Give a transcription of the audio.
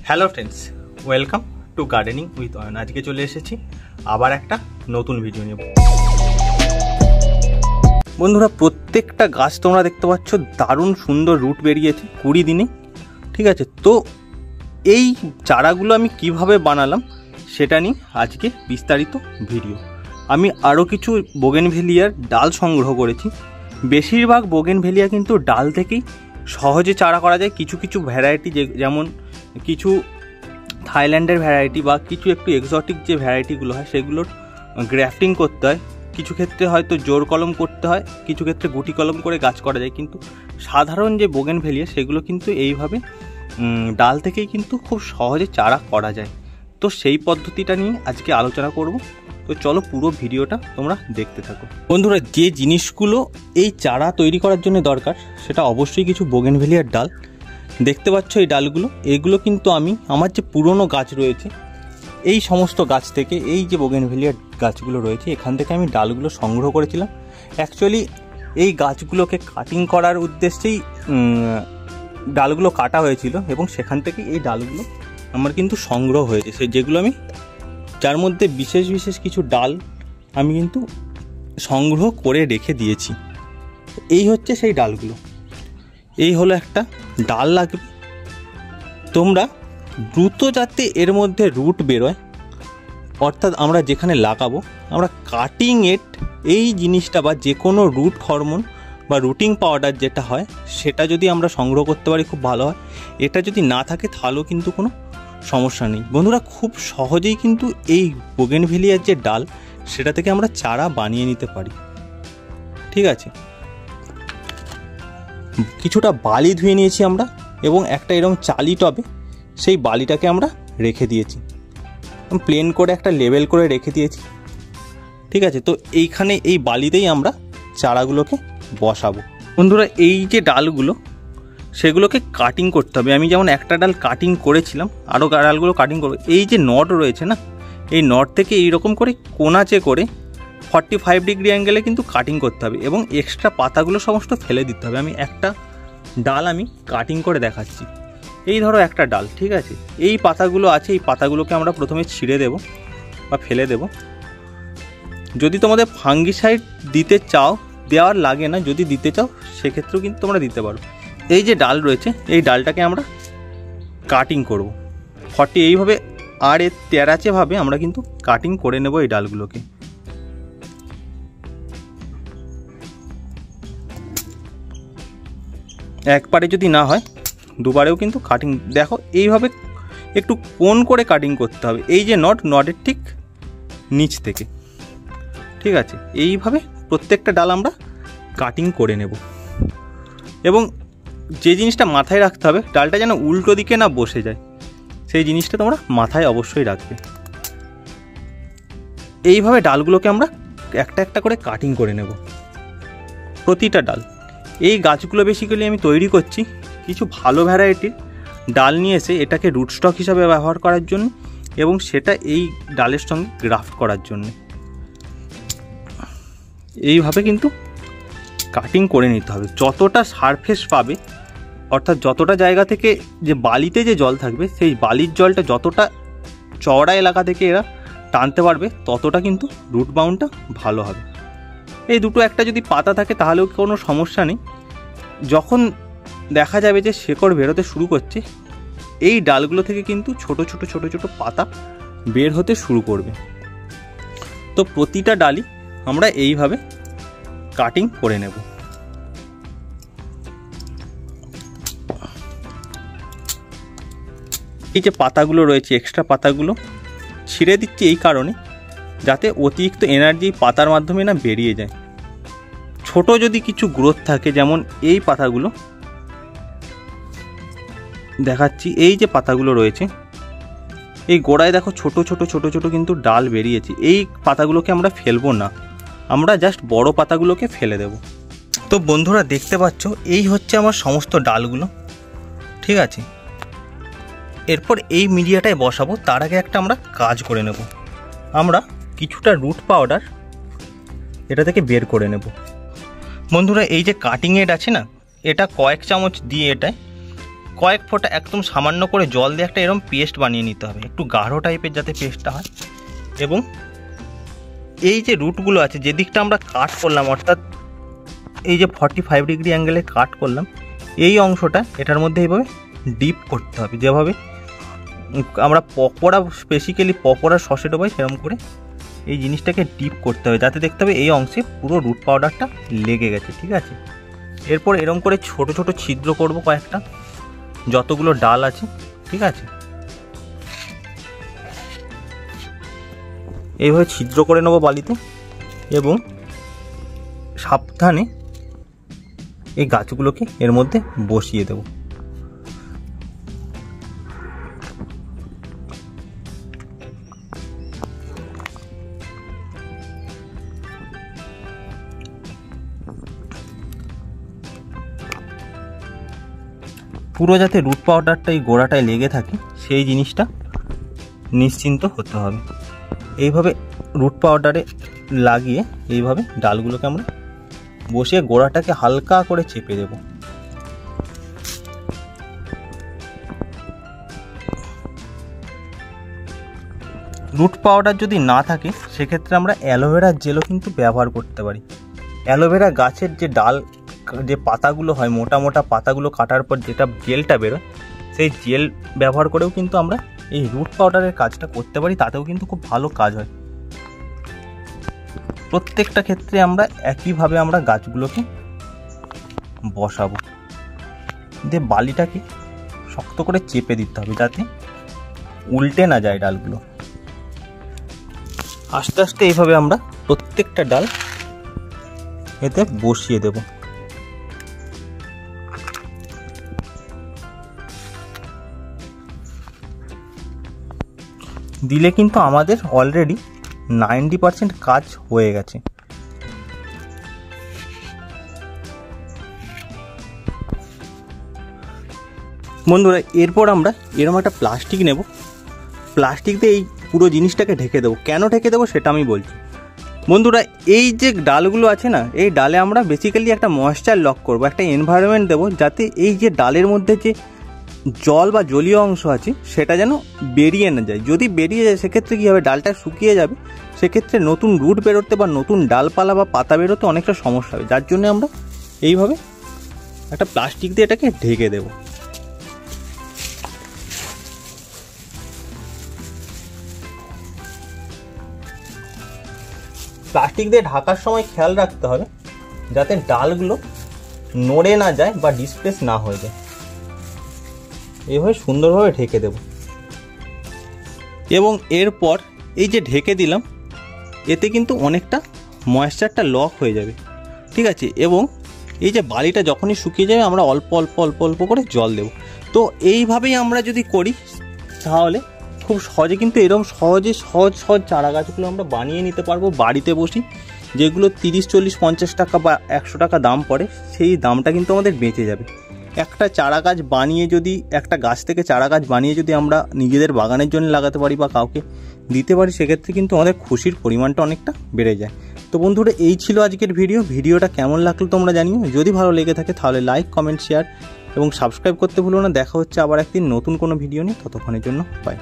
Hello friends, welcome to gardening with Ayan. আজকে চলে এসেছি আবার একটা নতুন ভিডিও নিয়ে। বন্ধুরা, প্রত্যেকটা গাছ তোমরা দেখতে পাচ্ছ দারুণ সুন্দর রুট বেরিয়েছে 20 দিনে। ঠিক আছে, তো এই চারাগুলো আমি কিভাবে বানালাম সেটা নিয়ে আজকে বিস্তারিত ভিডিও। আমি আরও কিছু বোগেনভেলিয়ার ডাল সংগ্রহ করেছি। বেশিরভাগ বোগেনভেলিয়া কিন্তু ডাল থেকেই সহজে চারা করা যায়। কিছু কিছু ভ্যারাইটি যেমন কিছু থাইল্যান্ডের ভ্যারাইটি বা কিছু একটু এক্সোটিক যে ভ্যারাইটিগুলো হয় সেগুলোর গ্রাফটিং করতে হয়। কিছু ক্ষেত্রে হয়তো জোর কলম করতে হয়, কিছু ক্ষেত্রে গুটি কলম করে গাছ করা যায়। কিন্তু সাধারণ যে বোগেনভেলিয়া সেগুলো কিন্তু এইভাবে ডাল থেকেই কিন্তু খুব সহজে চারা করা যায়। তো সেই পদ্ধতিটা নিয়ে আজকে আলোচনা করব। তো চলো পুরো ভিডিওটা তোমরা দেখতে থাকো। বন্ধুরা, যে জিনিসগুলো এই চারা তৈরি করার জন্য দরকার সেটা অবশ্যই কিছু বোগেনভেলিয়ার ডাল। দেখতে পাচ্ছ এই ডালগুলো, এগুলো কিন্তু আমি আমার যে পুরনো গাছ রয়েছে এই সমস্ত গাছ থেকে, এই যে বোগেনভেলিয়ার গাছগুলো রয়েছে এখান থেকে আমি ডালগুলো সংগ্রহ করেছিলাম। অ্যাকচুয়ালি এই গাছগুলোকে কাটিং করার উদ্দেশ্যেই ডালগুলো কাটা হয়েছিল এবং সেখান থেকে এই ডালগুলো আমার কিন্তু সংগ্রহ হয়েছে, যেগুলো আমি যার মধ্যে বিশেষ বিশেষ কিছু ডাল আমি কিন্তু সংগ্রহ করে রেখে দিয়েছি। এই হচ্ছে সেই ডালগুলো। এই হলো একটা ডাল লাগবে। তোমরা দ্রুত যাতে এর মধ্যে রুট বেরোয়, অর্থাৎ আমরা যেখানে লাগাবো আমরা কাটিং এট এই জিনিসটা বা যে কোনো রুট হরমোন বা রুটিং পাউডার যেটা হয় সেটা যদি আমরা সংগ্রহ করতে পারি খুব ভালো হয়। এটা যদি না থাকে তাহলেও কিন্তু কোনো সমস্যা নেই। বন্ধুরা, খুব সহজেই কিন্তু এই বোগেনভেলিয়ার যে ডাল সেটা থেকে আমরা চারা বানিয়ে নিতে পারি। ঠিক আছে, কিছুটা বালি ধুয়ে নিয়েছি আমরা এবং একটা এরকম চালি টবে সেই বালিটাকে আমরা রেখে দিয়েছি, প্লেন করে একটা লেবেল করে রেখে দিয়েছি। ঠিক আছে, তো এইখানে এই বালিতেই আমরা চারাগুলোকে বসাবো। বন্ধুরা, এই যে ডালগুলো সেগুলোকে কাটিং করতে হবে। আমি যেমন একটা ডাল কাটিং করেছিলাম, আরও ডালগুলো কাটিং করবো। এই যে নট রয়েছে না, এই নট থেকে এইরকম করে কোনাচে করে 45 ডিগ্রি অ্যাঙ্গেলে কিন্তু কাটিং করতে হবে এবং এক্সট্রা পাতাগুলো সমস্ত ফেলে দিতে হবে। আমি একটা ডাল আমি কাটিং করে দেখাচ্ছি। এই ধরো একটা ডাল, ঠিক আছে, এই পাতাগুলো আছে, এই পাতাগুলোকে আমরা প্রথমে ছিঁড়ে দেব বা ফেলে দেব। যদি তোমাদের ফাঙ্গিসাইড দিতে চাও, দেওয়ার লাগে না, যদি দিতে চাও সেক্ষেত্রেও কিন্তু তোমরা দিতে পারো। এই যে ডাল রয়েছে এই ডালটাকে আমরা কাটিং করব 40 এইভাবে, আর এর তেরাচেভাবে আমরা কিন্তু কাটিং করে নেব এই ডালগুলোকে। একবারে যদি না হয় দুবারেও কিন্তু কাটিং, দেখো এইভাবে একটু কোণ করে কাটিং করতে হবে। এই যে নটের ঠিক নিচ থেকে। ঠিক আছে, এইভাবে প্রত্যেকটা ডাল আমরা কাটিং করে নেব এবং যে জিনিসটা মাথায় রাখতে হবে ডালটা যেন উল্টো দিকে না বসে যায়, সেই জিনিসটা তোমরা মাথায় অবশ্যই রাখবে। এইভাবে ডালগুলোকে আমরা একটা একটা করে কাটিং করে নেব প্রতিটা ডাল। এই গাছগুলো বেসিক্যালি আমি তৈরি করছি কিছু ভালো ভ্যারাইটির ডাল নিয়ে এসে এটাকে রুট স্টক হিসাবে ব্যবহার করার জন্য এবং সেটা এই ডালের সঙ্গে গ্রাফট করার জন্য। এইভাবে কিন্তু কাটিং করে নিতে হবে। যতটা সারফেস পাবে, অর্থাৎ যতটা জায়গা থেকে যে বালিতে যে জল থাকবে সেই বালির জলটা যতটা চওড়া এলাকা থেকে এরা টানতে পারবে ততটা কিন্তু রুট বাউন্ডটা ভালো হবে। এই দুটো একটা যদি পাতা থাকে তাহলেও কোনো সমস্যা নেই। যখন দেখা যাবে যে শেকড় বেরোতে শুরু করছে এই ডালগুলো থেকে কিন্তু ছোট ছোট ছোট ছোট পাতা বের হতে শুরু করবে। তো প্রতিটা ডালই আমরা এইভাবে কাটিং করে নেব। এই যে পাতাগুলো রয়েছে এক্সট্রা পাতাগুলো ছিঁড়ে দিচ্ছি এই কারণে যাতে অতিরিক্ত এনার্জি পাতার মাধ্যমে না বেরিয়ে যায়। ছোট যদি কিছু গ্রোথ থাকে, যেমন এই পাতাগুলো দেখাচ্ছি, এই যে পাতাগুলো রয়েছে এই গোড়ায় দেখো ছোট ছোট ছোট ছোট কিন্তু ডাল বেরিয়েছে। এই পাতাগুলোকে আমরা ফেলবো না, আমরা জাস্ট বড় পাতাগুলোকে ফেলে দেব। তো বন্ধুরা, দেখতে পাচ্ছ এই হচ্ছে আমার সমস্ত ডালগুলো। ঠিক আছে, এরপর এই মিডিয়াটায় বসাবো। তার আগে একটা আমরা কাজ করে নেব। আমরা কিছুটা রুট পাউডার এটা থেকে বের করে নেব। বন্ধুরা, এই যে কাটিং এড আছে না, এটা কয়েক চামচ দিয়ে এটায় কয়েক ফোঁটা একদম সামান্য করে জল দিয়ে একটা এরকম পেস্ট বানিয়ে নিতে হবে, একটু গাঢ় টাইপের যাতে পেস্টটা হয়। এবং এই যে রুটগুলো আছে যেদিকটা আমরা কাট করলাম, অর্থাৎ এই যে 45 ডিগ্রি অ্যাঙ্গেলে কাট করলাম, এই অংশটা এটার মধ্যে এইভাবে ডিপ করতে হবে, যেভাবে আমরা পকোড়া স্পেসিক্যালি পকোড়া সসে ডোবাই সেরকম করে এই জিনিসটাকে ডিপ করতে হবে, যাতে দেখতে হবে এই অংশে পুরো রুট পাউডারটা লেগে গেছে। ঠিক আছে, এরপর এরকম করে ছোট ছোট ছিদ্র করব কয়েকটা, যতগুলো ডাল আছে। ঠিক আছে, এইভাবে ছিদ্র করে নেবো বালিতে এবং সাবধানে এই গাছগুলোকে এর মধ্যে বসিয়ে দেব। পুরো যাতে রুট পাউডারটা এই গোড়াটায় লেগে থাকে সেই জিনিসটা নিশ্চিন্ত হতে হবে। এইভাবে রুট পাউডারে লাগিয়ে এইভাবে ডালগুলোকে আমরা বসিয়ে গোড়াটাকে হালকা করে চেপে দেব। রুট পাউডার যদি না থাকে সেক্ষেত্রে আমরা অ্যালোভেরার জেলও কিন্তু ব্যবহার করতে পারি। অ্যালোভেরা গাছের যে ডাল, যে পাতাগুলো হয়, মোটা মোটা পাতাগুলো কাটার পর যেটা জেলটা বেরোয়, সেই জেল ব্যবহার করেও কিন্তু আমরা এই রুট পাউডারের কাজটা করতে পারি, তাতেও কিন্তু খুব ভালো কাজ হয়। প্রত্যেকটা ক্ষেত্রে আমরা একইভাবে আমরা গাছগুলোকে বসাবো, দিয়ে বালিটাকে শক্ত করে চেপে দিতে হবে যাতে উল্টে না যায় ডালগুলো। আস্তে আস্তে এইভাবে আমরা প্রত্যেকটা ডাল এতে বসিয়ে দেব। দিলে কিন্তু আমাদের অলরেডি 90% কাজ হয়ে গেছে। বন্ধুরা, এরপর আমরা এরকম একটা প্লাস্টিক নেব, প্লাস্টিক দিয়ে এই পুরো জিনিসটাকে ঢেকে দেবো। কেন ঢেকে দেবো সেটা আমি বলছি। বন্ধুরা, এই যে ডালগুলো আছে না, এই ডালে আমরা বেসিক্যালি একটা ময়েশ্চার লক করব, একটা এনভায়রনমেন্ট দেবো, যাতে এই যে ডালের মধ্যে যে জল বা জলীয় অংশ আছে সেটা যেন বেরিয়ে না যায়। যদি বেরিয়ে যায় সেক্ষেত্রে কী হবে, ডালটা শুকিয়ে যাবে, সেক্ষেত্রে নতুন রুট বেরোতে বা নতুন ডালপালা বা পাতা বেরোতে অনেকটা সমস্যা হবে। যার জন্য আমরা এইভাবে একটা প্লাস্টিক দিয়ে এটাকে ঢেকে দেব। প্লাস্টিক দিয়ে ঢাকার সময় খেয়াল রাখতে হবে যাতে ডালগুলো নড়ে না যায় বা ডিসপ্লেস না হয়ে যায়। এইভাবে সুন্দরভাবে ঢেকে দেব এবং এরপর এই যে ঢেকে দিলাম, এতে কিন্তু অনেকটা ময়েশ্চারটা লক হয়ে যাবে। ঠিক আছে, এবং এই যে বালিটা যখনই শুকিয়ে যাবে আমরা অল্প অল্প অল্প অল্প করে জল দেব। তো এইভাবেই আমরা যদি করি তাহলে খুব সহজে কিন্তু এরকম সহজ চারা গাছগুলো আমরা বানিয়ে নিতে পারবো বাড়িতে বসি। যেগুলো 30, 40, 50 টাকা বা 100 টাকা দাম পড়ে, সেই দামটা কিন্তু আমাদের বেঁচে যাবে। একটা চারা গাছ বানিয়ে যদি, একটা গাছ থেকে চারা গাছ বানিয়ে যদি আমরা নিজেদের বাগানের জন্য লাগাতে পারি বা কাউকে দিতে পারি, সেক্ষেত্রে কিন্তু আমাদের খুশির পরিমাণটা অনেকটা বেড়ে যায়। তো বন্ধুরা, এই ছিল আজকের ভিডিওটা কেমন লাগলো তোমরা জানিও। যদি ভালো লেগে থাকে তাহলে লাইক, কমেন্ট, শেয়ার এবং সাবস্ক্রাইব করতে ভুলো না। দেখা হচ্ছে আবার একদিন নতুন কোনো ভিডিও নিয়ে, ততক্ষণের জন্য বাই।